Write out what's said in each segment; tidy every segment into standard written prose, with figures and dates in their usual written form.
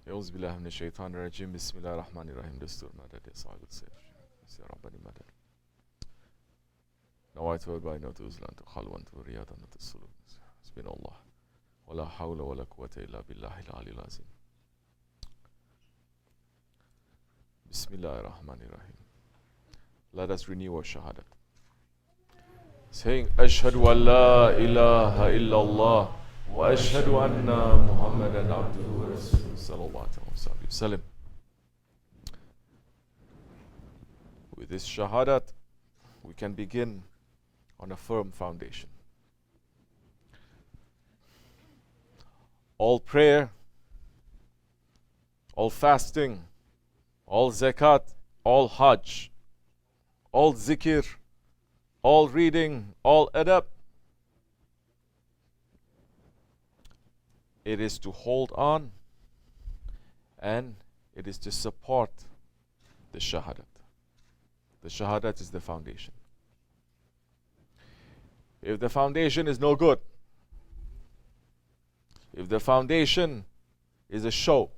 أعوذ بالله من الشيطان الرجيم بسم الله الرحمن الرحيم دستور مدد يا صاحب السيف يا ربني مدد نويت وباينة أزلان خلوان ورياضة السلوك حسبنا الله ولا حول ولا قوة إلا بالله العلي العظيم Bismillahir Rahmaanir Raheem. Let us renew our Shahadat, saying Ashhadu an la ilaha illallah wa ashhadu anna Muhammadan abduhu wa rasuluhu sallallahu alaihi wasallam. With this Shahadat, we can begin on a firm foundation. All prayer, all fasting, all zakat, all hajj, all zikr, all reading, all adab, it is to hold on and it is to support the shahadat. The shahadat is the foundation. If the foundation is no good, if the foundation is a show,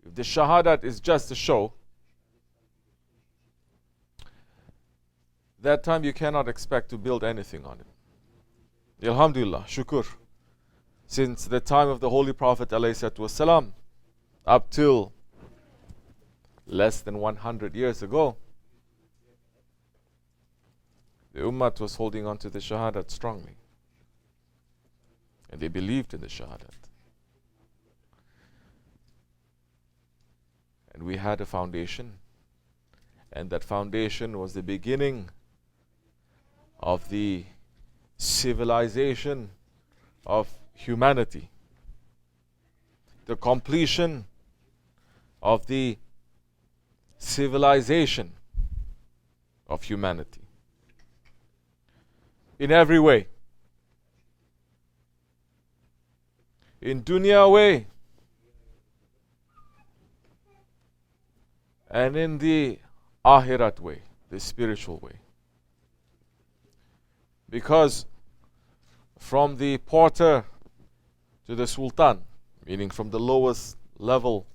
if the shahadat is just a show, that time you cannot expect to build anything on it. Alhamdulillah, shukr. Since the time of the Holy Prophet ﷺ, up till less than 100 years ago, the Ummah was holding on to the Shahadat strongly. And they believed in the Shahadat. And we had a foundation. And that foundation was the beginning of the civilization of humanity. The completion of the civilization of humanity. In every way. In dunya way. And in the akhirat way, the spiritual way. Because from the porter to the sultan, meaning from the lowest level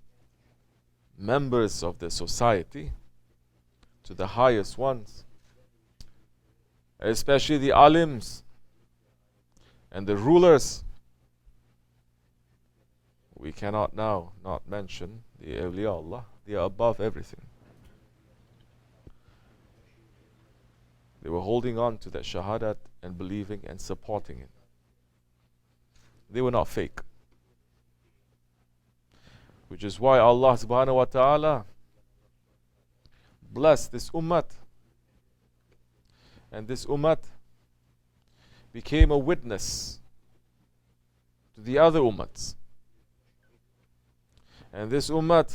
members of the society to the highest ones, especially the alims and the rulers, we cannot now not mention the Awliya Allah. They are above everything. They were holding on to that Shahadat and believing and supporting it. They were not fake. Which is why Allah SWT blessed this Ummah. And this Ummah became a witness to the other Ummahs. And this Ummah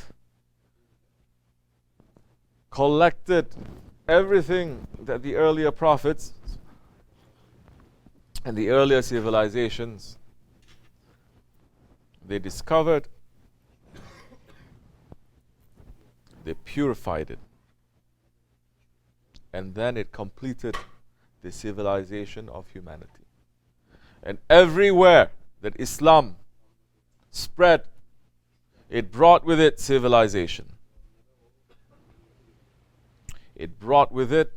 collected everything that the earlier prophets and the earlier civilizations they discovered, they purified it, and then it completed the civilization of humanity. And everywhere that Islam spread, it brought with it civilization. It brought with it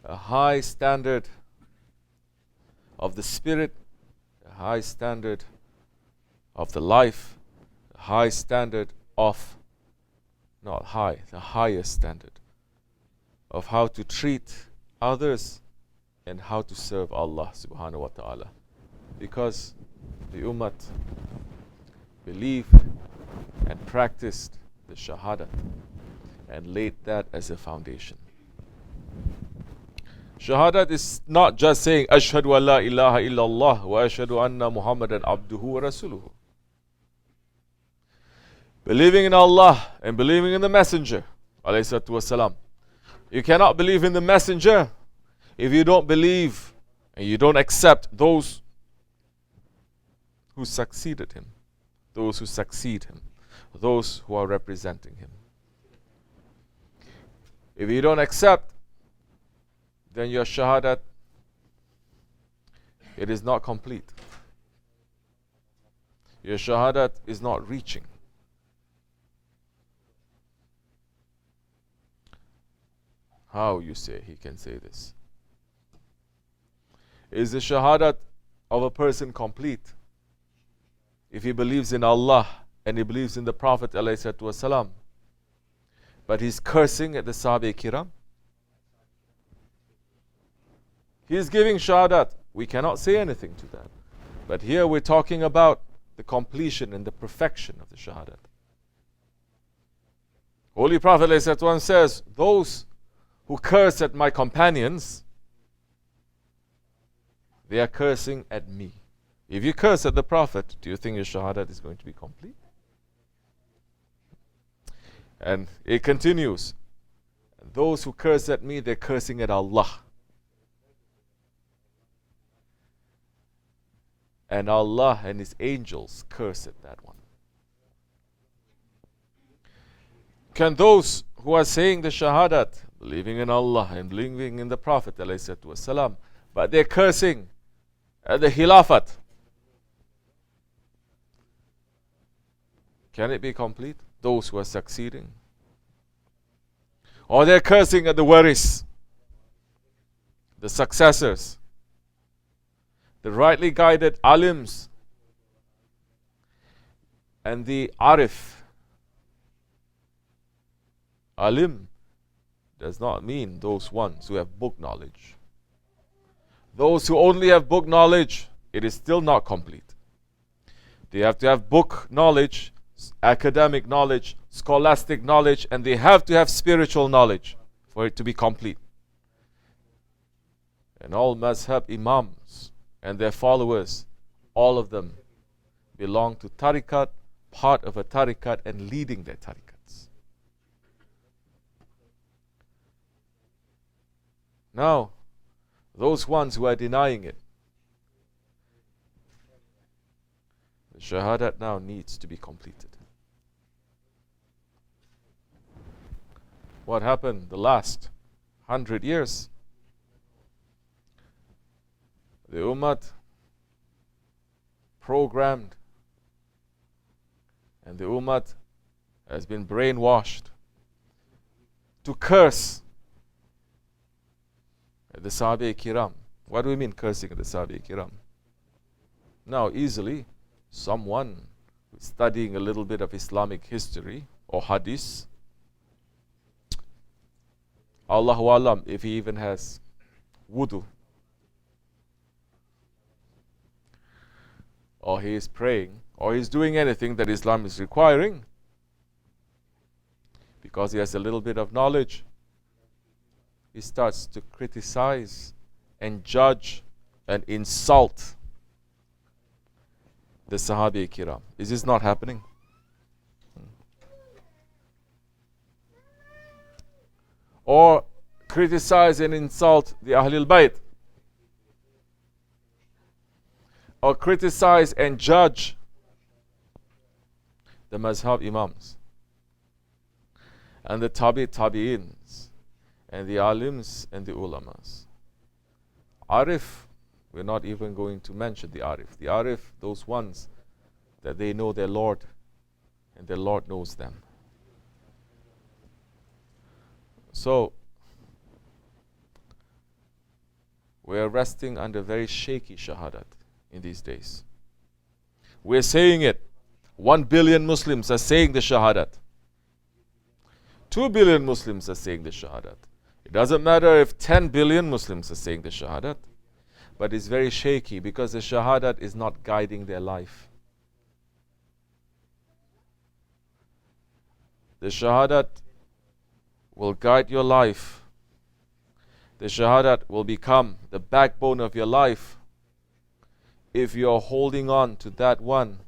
a high standard of the spirit, a high standard of the life, a high standard of, not high, the highest standard of how to treat others and how to serve Allah subhanahu wa ta'ala. Because the Ummah believed and practiced the Shahadat and laid that as a foundation. Shahadat is not just saying Ashhadu an la ilaha illallah wa ashhadu anna Muhammadan abduhu wa rasuluhu. Believing in Allah and believing in the Messenger alayhi salatu wasalam. You cannot believe in the Messenger if you don't believe and you don't accept those who succeeded him, those who succeed him, those who are representing him. If you don't accept, then your Shahadat, it is not complete. Your Shahadat is not reaching. How, you say, he can say this? Is the Shahadat of a person complete if he believes in Allah and he believes in the Prophet ﷺ, but he's cursing at the Sahaba Kiram? He's giving Shahadat. We cannot say anything to that. But here we're talking about the completion and the perfection of the Shahadat. Holy Prophet ﷺ says, those who curse at my companions, they are cursing at me. If you curse at the Prophet, do you think your Shahadat is going to be complete? And it continues. Those who curse at me, they're cursing at Allah. And Allah and His angels curse at that one. Can those who are saying the Shahadat, believing in Allah and believing in the Prophet ﷺ, but they're cursing at the Khilafat, can it be complete? Those who are succeeding? Or they're cursing at the Waris, the successors, the rightly guided alims, and the arif. Alim does not mean those ones who have book knowledge. Those who only have book knowledge, it is still not complete. They have to have book knowledge, academic knowledge, scholastic knowledge, and they have to have spiritual knowledge for it to be complete. And all mazhab imams and their followers, all of them belong to tariqat, part of a tariqat, and leading their tariqats. Now, those ones who are denying it, the Shahadat now needs to be completed. What happened the last 100 years? The Ummah programmed, and the Ummah has been brainwashed to curse at the Sahaba Kiram. What do we mean cursing at the Sahaba Kiram? Now, easily, someone who's studying a little bit of Islamic history or hadith, Allahu Alam, if he even has wudu, or he is praying, or he's doing anything that Islam is requiring, because he has a little bit of knowledge, he starts to criticize and judge and insult the Sahaba Kiram. Is this not happening? Or criticize and insult the Ahlul Bayt, or criticize and judge the mazhab imams and the tabi'ins and the alims and the ulamas. Arif, we're not even going to mention the Arif. The Arif, those ones that they know their Lord and their Lord knows them. So, we are resting under very shaky Shahadat in these days. We're saying it. 1 billion Muslims are saying the Shahadat. 2 billion Muslims are saying the Shahadat. It doesn't matter if 10 billion Muslims are saying the Shahadat, but it's very shaky because the Shahadat is not guiding their life. The Shahadat will guide your life. The Shahadat will become the backbone of your life if you're holding on to that one,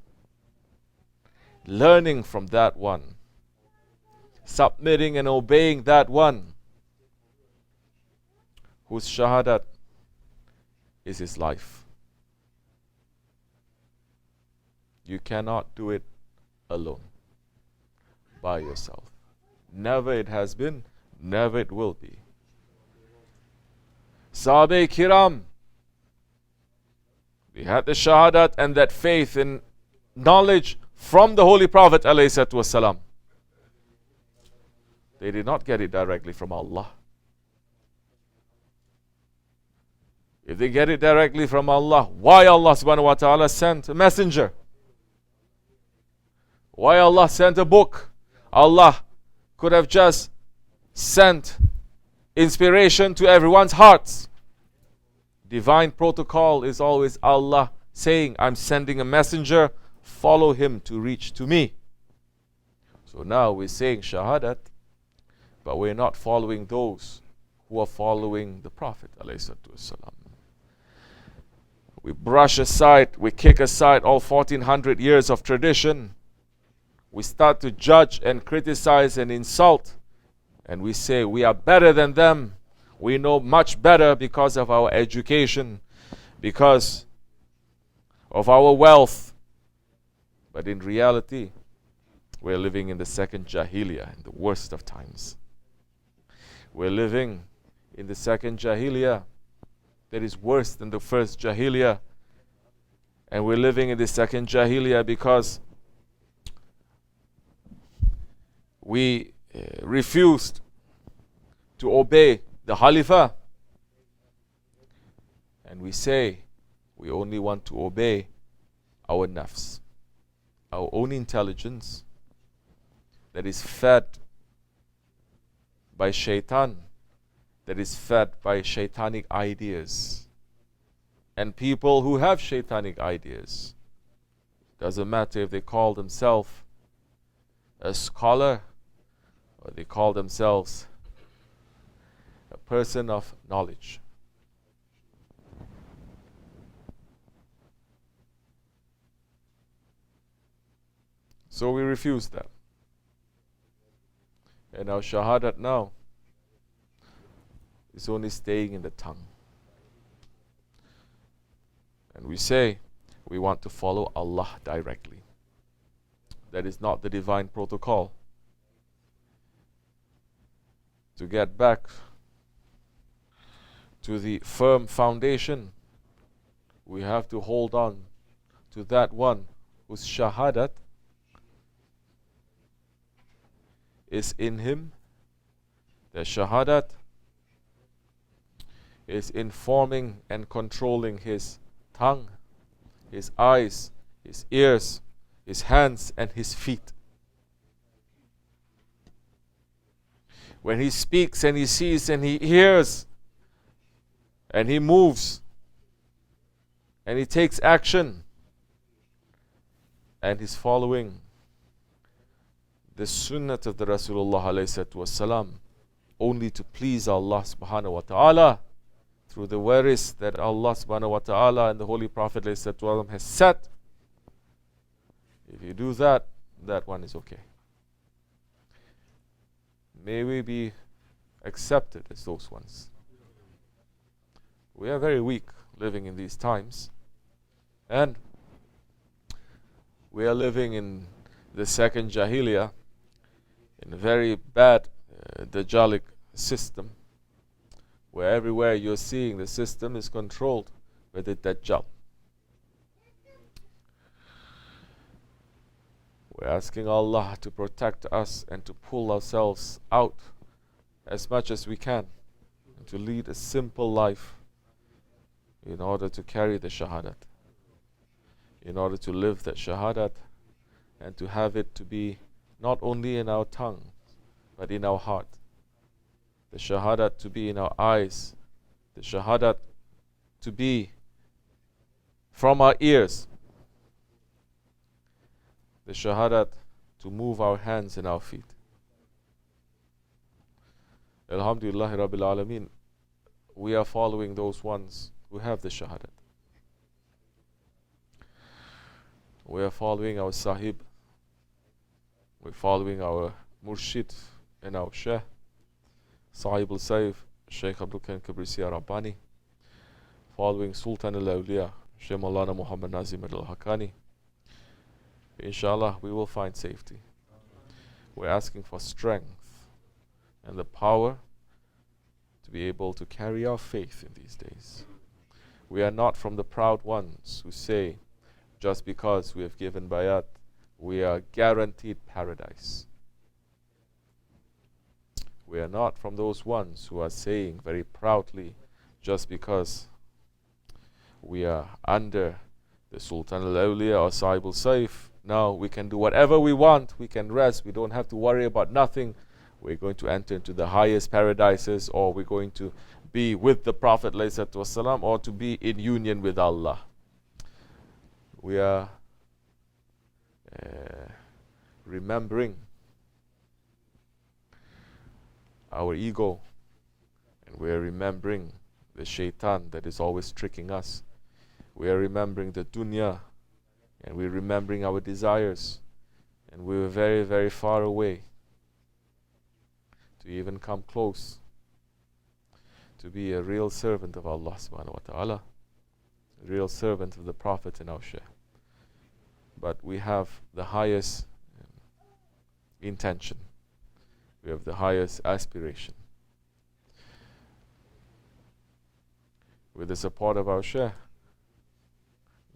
learning from that one, submitting and obeying that one whose Shahadat is his life. You cannot do it alone, by yourself. Never it has been, never it will be. Sahaba Kiram, they had the Shahadat and that faith in knowledge from the Holy Prophet ﷺ. They did not get it directly from Allah. If they get it directly from Allah, why Allah SWT sent a messenger? Why Allah sent a book? Allah could have just sent inspiration to everyone's hearts. Divine protocol is always Allah saying, I'm sending a messenger, follow him to reach to me. So now we're saying Shahadat, but we're not following those who are following the Prophet ﷺ. We brush aside, we kick aside all 1400 years of tradition. We start to judge and criticize and insult. And we say we are better than them. We know much better because of our education, because of our wealth. But in reality, we're living in the second Jahiliyyah, in the worst of times. We're living in the second Jahiliyyah that is worse than the first Jahiliyyah. And we're living in the second Jahiliyyah because we refused to obey the Khalifah. And we say we only want to obey our nafs, our own intelligence that is fed by shaitan, that is fed by shaitanic ideas. And people who have shaitanic ideas, doesn't matter if they call themselves a scholar or they call themselves a person of knowledge. So we refuse that. And our Shahadat now is only staying in the tongue. And we say we want to follow Allah directly. That is not the divine protocol. To get back to the firm foundation, we have to hold on to that one whose Shahadat is in him. The Shahadat is informing and controlling his tongue, his eyes, his ears, his hands and his feet. When he speaks and he sees and he hears and he moves and he takes action and he's following the sunnat of the Rasulullah ﷺ only to please Allah subhanahu wa ta'ala through the waris that Allah subhanahu wa ta'ala and the Holy Prophet ﷺ has set. If you do that, that one is okay. May we be accepted as those ones. We are very weak living in these times, and we are living in the second Jahiliyyah, in a very bad Dajjalic system, where everywhere you're seeing the system is controlled by the Dajjal. We're asking Allah to protect us and to pull ourselves out as much as we can, and to lead a simple life in order to carry the Shahadat, in order to live that Shahadat, and to have it to be not only in our tongue but in our heart. The Shahadat to be in our eyes, the Shahadat to be from our ears, the Shahadat to move our hands and our feet. Alhamdulillah Rabbil Alameen, we are following those ones who have the Shahadat. We are following our Sahib, we're following our Murshid and our Shaykh, Sahib al-Saif, Shaykh Abdulkerim Kibrisi Rabbani, following Sultan al-Awliya, Shaykh Maulana Muhammad Nazim al-Haqqani. Inshallah, we will find safety. We're asking for strength and the power to be able to carry our faith in these days. We are not from the proud ones who say just because we have given bayat, we are guaranteed paradise. We are not from those ones who are saying very proudly, just because we are under the Sultan al-Awliya or Sahib al-Saif, now we can do whatever we want, we can rest, we don't have to worry about nothing. We're going to enter into the highest paradises, or we're going to be with the Prophet ﷺ, or to be in union with Allah. We are remembering our ego, and we are remembering the shaitan that is always tricking us. We are remembering the dunya, and we're remembering our desires, and we were very, very far away to even come close to be a real servant of Allah SWT, a real servant of the Prophet and our Shaykh. But we have the highest intention, we have the highest aspiration. With the support of our Shaykh,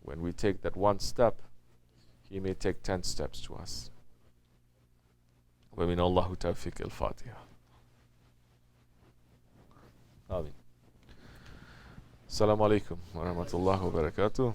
when we take that one step, he may take 10 steps to us. وَمِنَ اللَّهُ تَوْفِيقِ الْفَاتِحَةِ. Amin. Assalamu alaikum wa rahmatullahi wa barakatuh.